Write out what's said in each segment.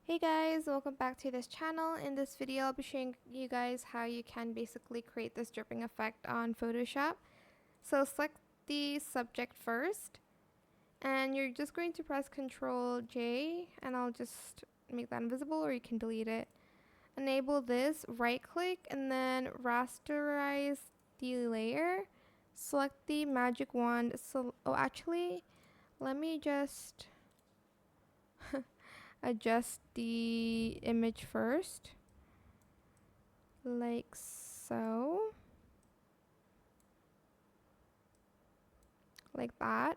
Hey guys, welcome back to this channel. In this video, I'll be showing you guys how you can basically create this dripping effect on Photoshop. So select the subject first, and you're just going to press Ctrl J, and I'll just make that invisible, or you can delete it. Enable this, right click, and then rasterize the layer. Select the magic wand. Let me just adjust the image first, like so, like that.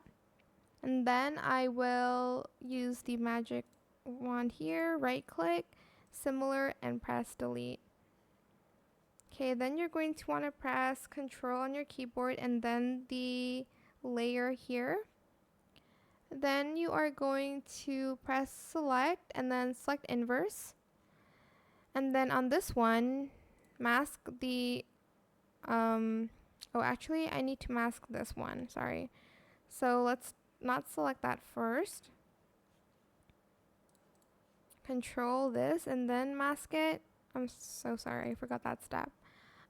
And then I will use the magic wand here, right click, similar, and press delete. Okay, then you're going to want to press Control on your keyboard and then the layer here. Then you are going to press select and then select inverse. And then on this one, mask the I need to mask this one, sorry. So let's not select that first. Control this and then mask it. I'm so sorry, I forgot that step.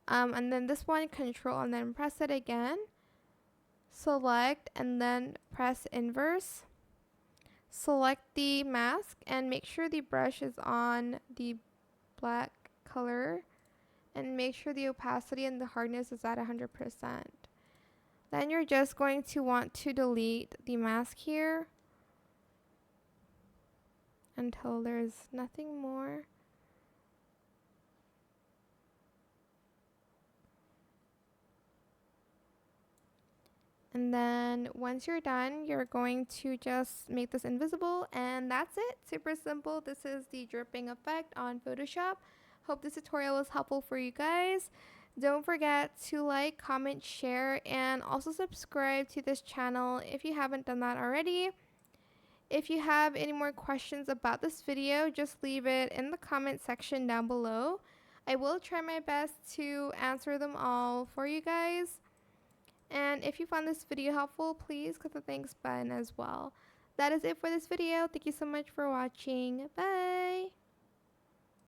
And then this one, control and then press it again. Select and then press inverse. Select the mask and make sure the brush is on the black color. And make sure the opacity and the hardness is at 100%. Then you're just going to want to delete the mask here until there's nothing more. And then once you're done, you're going to just make this invisible, and that's it. Super simple. This is the dripping effect on Photoshop. Hope this tutorial was helpful for you guys. Don't forget to like, comment, share, and also subscribe to this channel if you haven't done that already. If you have any more questions about this video, just leave it in the comment section down below. I will try my best to answer them all for you guys. And if you found this video helpful, please click the thanks button as well. That is it for this video. Thank you so much for watching. Bye!